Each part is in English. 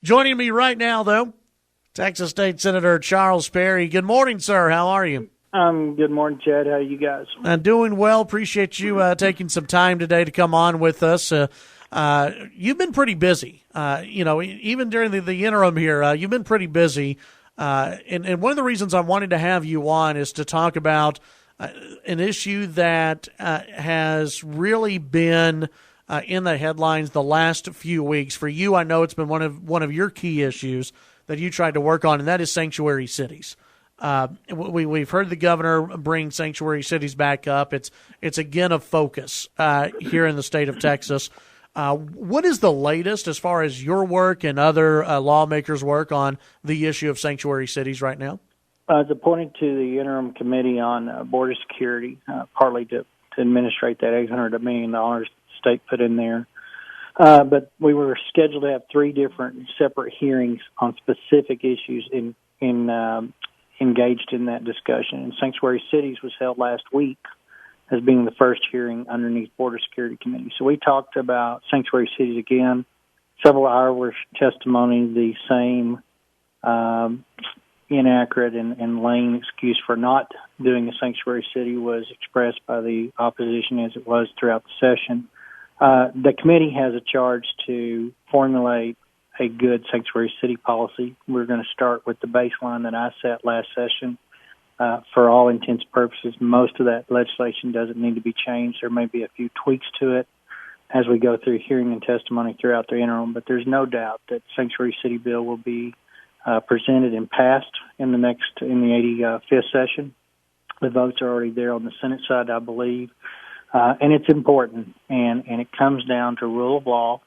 Joining me right now, though, Texas State Senator Charles Perry. Good morning, sir. How are you? Good morning, Chad. How are you guys? Doing well. Appreciate you taking some time today to come on with us. You've been pretty busy. Even during the interim here, you've been pretty busy. And one of the reasons I wanted to have you on is to talk about an issue that has really been in the headlines the last few weeks. For you, I know it's been one of your key issues that you tried to work on, and that is sanctuary cities. We've heard the governor bring sanctuary cities back up. It's again a focus here in the state of Texas. What is the latest as far as your work and other lawmakers' work on the issue of sanctuary cities right now? It's appointed to the interim committee on border security, partly to administrate that $800 million the state put in there. But we were scheduled to have three different separate hearings on specific issues engaged in that discussion. And sanctuary cities was held last week as being the first hearing underneath Border Security Committee. So we talked about sanctuary cities again, several hours testimony, the same inaccurate and lame excuse for not doing a sanctuary city was expressed by the opposition as it was throughout the session. The committee has a charge to formulate a good sanctuary city policy. We're going to start with the baseline that I set last session. For all intents and purposes, most of that legislation doesn't need to be changed. There may be a few tweaks to it as we go through hearing and testimony throughout the interim, but there's no doubt that sanctuary city bill will be presented and passed in the 85th session. The votes are already there on the Senate side, I believe. And it's important, and it comes down to rule of law.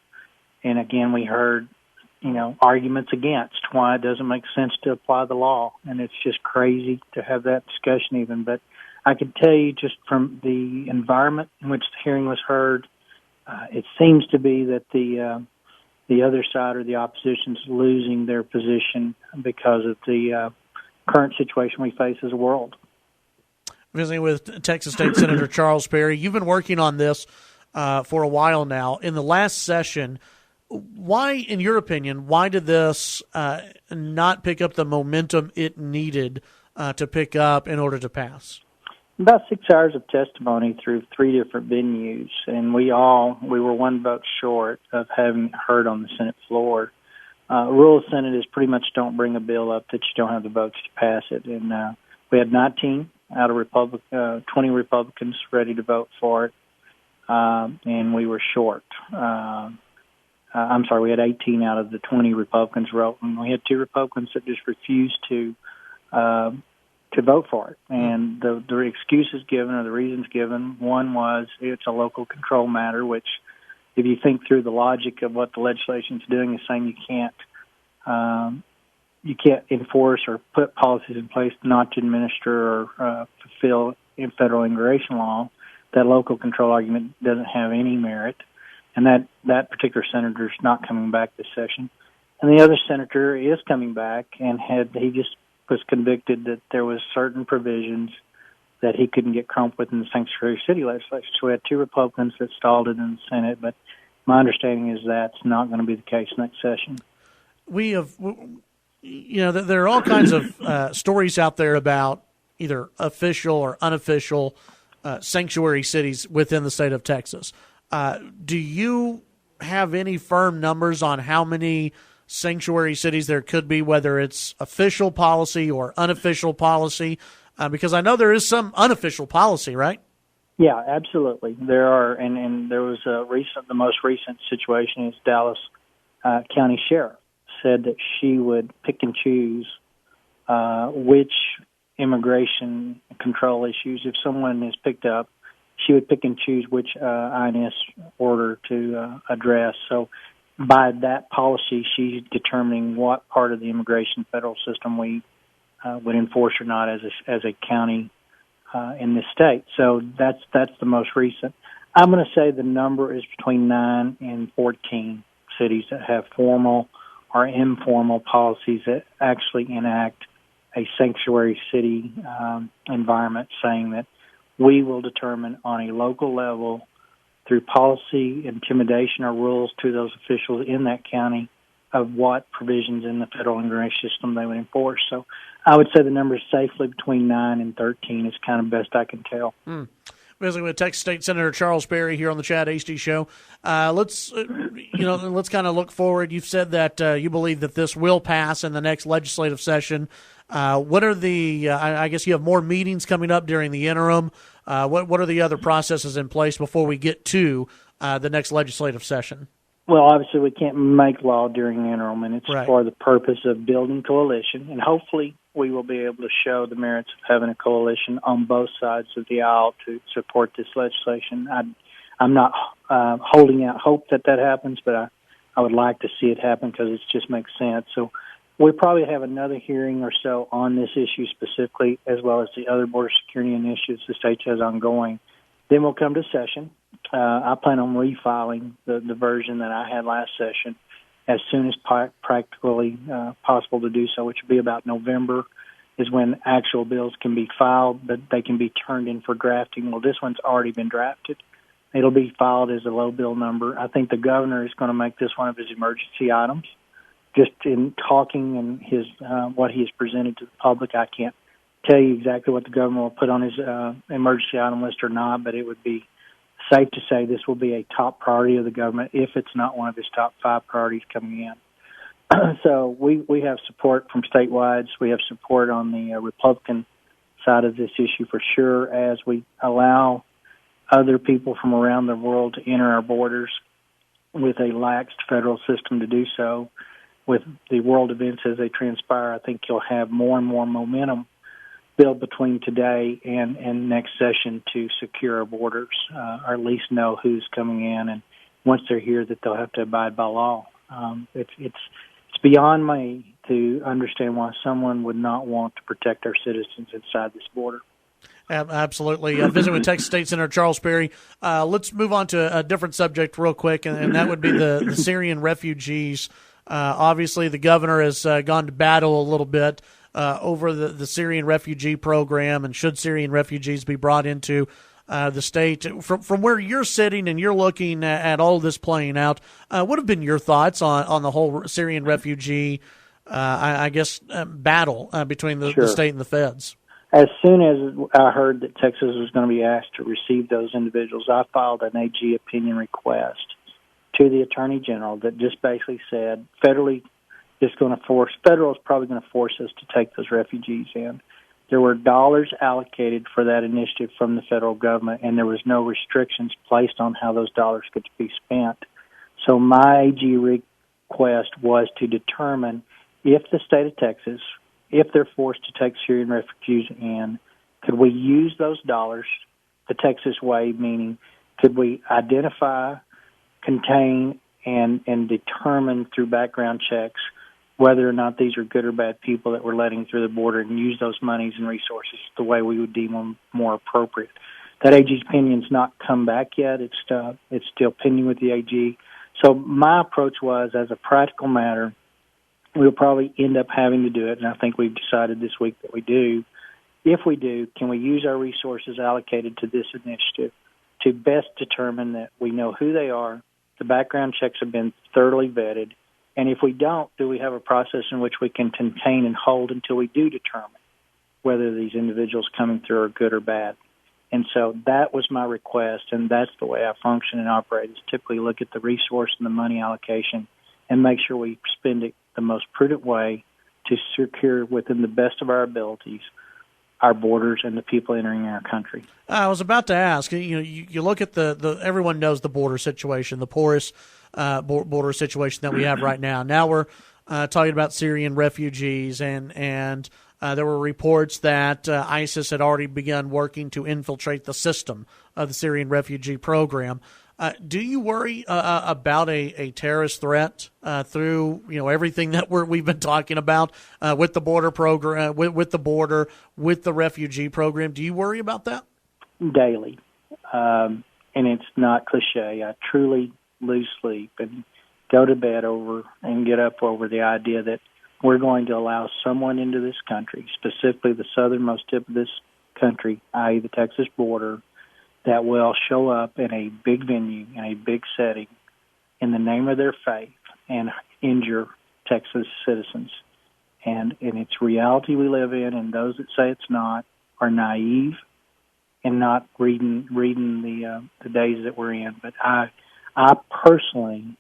And again, we heard, arguments against why it doesn't make sense to apply the law, and it's just crazy to have that discussion even. But I can tell you just from the environment in which the hearing was heard, it seems to be that the other side or the opposition is losing their position because of the current situation we face as a world. Visiting with Texas State Senator Charles Perry. You've been working on this for a while now. In the last session, why, in your opinion, why did this not pick up the momentum it needed to pick up in order to pass? About 6 hours of testimony through three different venues, and we were one vote short of having it heard on the Senate floor. Rule of Senate is pretty much don't bring a bill up that you don't have the votes to pass it, and we had 19 out of 20 Republicans ready to vote for it, and we were short. We had 18 out of the 20 Republicans vote, and we had two Republicans that just refused to vote for it. And the excuses given or the reasons given, one was it's a local control matter, which if you think through the logic of what the legislation is doing, is saying you can't enforce or put policies in place not to administer or fulfill in federal immigration law. That local control argument doesn't have any merit. And that particular senator is not coming back this session. And the other senator is coming back, and he just was convicted that there was certain provisions that he couldn't get crumped with in the sanctuary city legislation. So we had two Republicans that stalled it in the Senate, but my understanding is that's not going to be the case next session. There are all kinds of stories out there about either official or unofficial sanctuary cities within the state of Texas. Do you have any firm numbers on how many sanctuary cities there could be, whether it's official policy or unofficial policy? Because I know there is some unofficial policy, right? Yeah, absolutely. There are, and there was the most recent situation is Dallas County Sheriff said that she would pick and choose which immigration control issues, if someone is picked up, she would pick and choose which INS order to address. So by that policy, she's determining what part of the immigration federal system we would enforce or not as a county in this state. So that's the most recent. I'm going to say the number is between 9 and 14 cities that have formal or informal policies that actually enact a sanctuary city environment, saying that we will determine on a local level through policy, intimidation, or rules to those officials in that county of what provisions in the federal immigration system they would enforce. So I would say the number is safely between 9 and 13 is kind of best I can tell. Visiting with Texas State Senator Charles Perry here on the Chad Hasty Show. Let's kind of look forward. You've said that you believe that this will pass in the next legislative session. What are the? I guess you have more meetings coming up during the interim. What are the other processes in place before we get to the next legislative session? Well, obviously we can't make law during the interim, and it's right. for the purpose of building coalition, and hopefully we will be able to show the merits of having a coalition on both sides of the aisle to support this legislation. I'm not holding out hope that happens, but I would like to see it happen because it just makes sense. So we'll probably have another hearing or so on this issue specifically, as well as the other border security initiatives the state has ongoing. Then we'll come to session. I plan on refiling the version that I had last session as soon as practically possible to do so, which will be about November is when actual bills can be filed, but they can be turned in for drafting. Well, this one's already been drafted. It'll be filed as a low bill number. I think the governor is going to make this one of his emergency items. Just in talking and his what he has presented to the public, I can't tell you exactly what the governor will put on his emergency item list or not, but it would be safe to say this will be a top priority of the government if it's not one of his top 5 priorities coming in. So we have support from statewide. We have support on the Republican side of this issue for sure, as we allow other people from around the world to enter our borders with a laxed federal system to do so. With the world events as they transpire, I think you'll have more and more momentum build between today and next session to secure our borders, or at least know who's coming in, and once they're here that they'll have to abide by law. It's beyond me to understand why someone would not want to protect our citizens inside this border. Absolutely. Visiting with Texas State Senator Charles Perry. Let's move on to a different subject real quick, and that would be the Syrian refugees. Obviously, the governor has gone to battle a little bit over the Syrian refugee program, and should Syrian refugees be brought into the state. From where you're sitting and you're looking at all this playing out, what have been your thoughts on the whole Syrian refugee, battle between the state and the feds? As soon as I heard that Texas was going to be asked to receive those individuals, I filed an AG opinion request to the Attorney General that just basically said federal is probably going to force us to take those refugees in. There were dollars allocated for that initiative from the federal government, and there was no restrictions placed on how those dollars could be spent. So my AG request was to determine if the state of Texas, if they're forced to take Syrian refugees in, could we use those dollars the Texas way, meaning could we identify, contain, and determine through background checks whether or not these are good or bad people that we're letting through the border, and use those monies and resources the way we would deem them more appropriate. That AG's opinion's not come back yet. It's still pending with the AG. So my approach was, as a practical matter, we'll probably end up having to do it, and I think we've decided this week that we do. If we do, can we use our resources allocated to this initiative to best determine that we know who they are, the background checks have been thoroughly vetted, and if we don't, do we have a process in which we can contain and hold until we do determine whether these individuals coming through are good or bad? And so that was my request, and that's the way I function and operate, is typically look at the resource and the money allocation and make sure we spend it the most prudent way to secure, within the best of our abilities, our borders and the people entering our country. I was about to ask, you look at the everyone knows the border situation, the porous border situation that we have right now. Now we're talking about Syrian refugees, and there were reports that ISIS had already begun working to infiltrate the system of the Syrian refugee program. Do you worry about a terrorist threat through everything that we've been talking about with the border program, with the border, with the refugee program? Do you worry about that? Daily, and it's not cliche. I truly lose sleep and go to bed over and get up over the idea that we're going to allow someone into this country, specifically the southernmost tip of this country, i.e. the Texas border, that will show up in a big venue, in a big setting, in the name of their faith, and injure Texas citizens. And it's reality we live in, and those that say it's not are naive and not reading the days that we're in. But I personally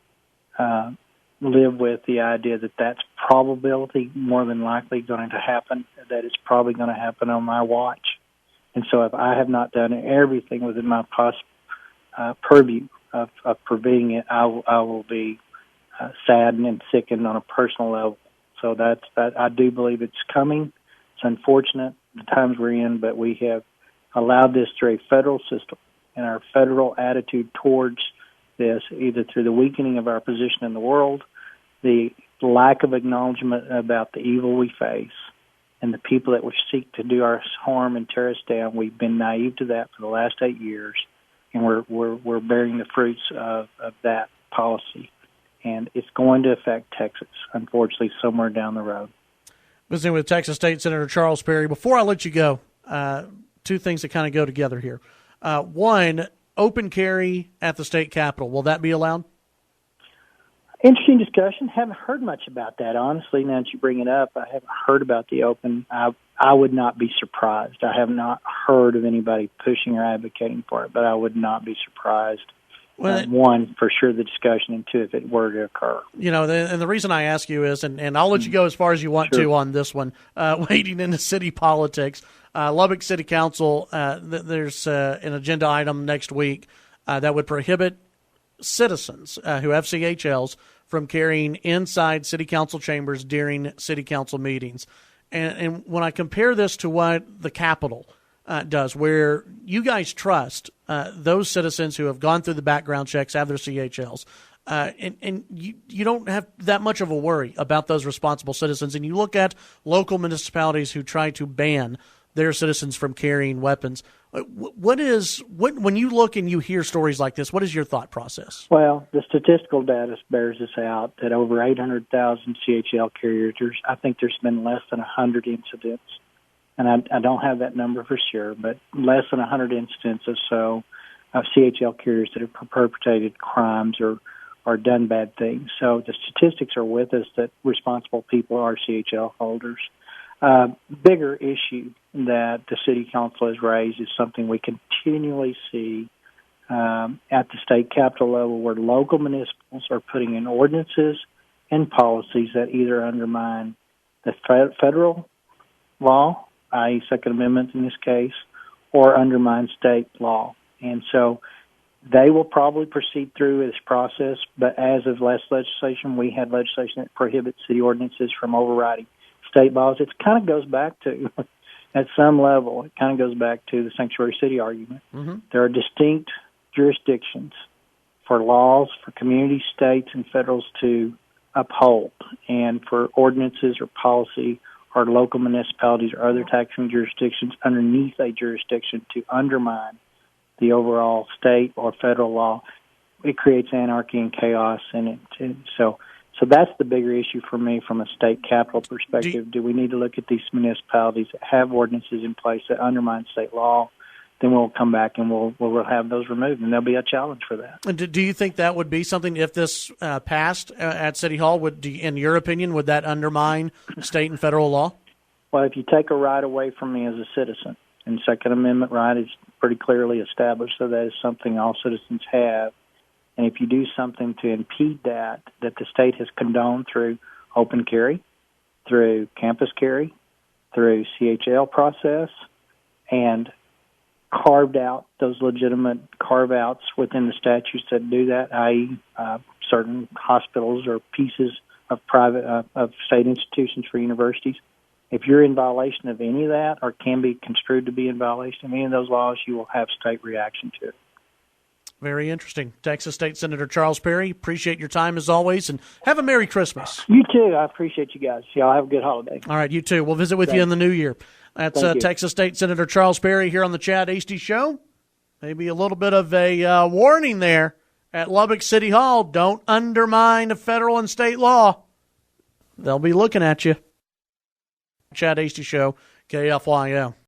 live with the idea that that's probability more than likely going to happen, that it's probably going to happen on my watch. And so if I have not done everything within my purview of preventing it, I will be saddened and sickened on a personal level. So that I do believe it's coming. It's unfortunate the times we're in, but we have allowed this through a federal system, and our federal attitude towards this, either through the weakening of our position in the world, the lack of acknowledgement about the evil we face, and the people that we seek to do our harm and tear us down. We've been naive to that for the last 8 years, and we're bearing the fruits of that policy. And it's going to affect Texas, unfortunately, somewhere down the road. Visiting with Texas State Senator Charles Perry. Before I let you go, two things that kind of go together here. One, open carry at the state capitol. Will that be allowed? Interesting discussion. Haven't heard much about that, honestly. Now that you bring it up, I haven't heard about the open. I would not be surprised. I have not heard of anybody pushing or advocating for it, but I would not be surprised. Well, one, for sure, the discussion, and two, if it were to occur. And the reason I ask you is, and I'll let you go as far as you want to on this one, wading into city politics, Lubbock City Council, there's an agenda item next week that would prohibit citizens who have CHLs from carrying inside city council chambers during city council meetings. And when I compare this to what the Capitol does, where you guys trust those citizens who have gone through the background checks, have their CHLs, and you don't have that much of a worry about those responsible citizens. And you look at local municipalities who try to ban their citizens from carrying weapons. When you look and you hear stories like this, what is your thought process? Well, the statistical data bears this out, that over 800,000 CHL carriers, I think there's been less than 100 incidents. And I don't have that number for sure, but less than 100 incidents or so of CHL carriers that have perpetrated crimes or done bad things. So the statistics are with us that responsible people are CHL holders. Bigger issue that the city council has raised is something we continually see at the state capitol level, where local municipals are putting in ordinances and policies that either undermine the federal law, i.e. Second Amendment in this case, or undermine state law. And so they will probably proceed through this process, but as of last legislation, we had legislation that prohibits city ordinances from overriding state laws. It kind of goes back to, at some level, it kind of goes back to the sanctuary city argument. Mm-hmm. There are distinct jurisdictions for laws, for community, states, and federals to uphold, and for ordinances or policy or local municipalities or other taxing jurisdictions underneath a jurisdiction to undermine the overall state or federal law. It creates anarchy and chaos in it. So that's the bigger issue for me from a state capital perspective. Do we need to look at these municipalities that have ordinances in place that undermine state law? Then we'll come back and we'll have those removed, and there'll be a challenge for that. And do you think that would be something, if this passed at City Hall, in your opinion, would that undermine state and federal law? Well, if you take a right away from me as a citizen, and Second Amendment right is pretty clearly established, so that is something all citizens have. And if you do something to impede that the state has condoned through open carry, through campus carry, through CHL process, and carved out those legitimate carve-outs within the statutes that do that, i.e. Certain hospitals or pieces of private of state institutions for universities. If you're in violation of any of that, or can be construed to be in violation of any of those laws, you will have state reaction to it. Very interesting. Texas State Senator Charles Perry, appreciate your time as always, and have a Merry Christmas. You too. I appreciate you guys. Y'all have a good holiday. All right, you too. We'll visit with you in the new year. That's Texas State Senator Charles Perry here on the Chad Hasty Show. Maybe a little bit of a warning there at Lubbock City Hall. Don't undermine the federal and state law. They'll be looking at you. Chad Hasty Show, KFYO.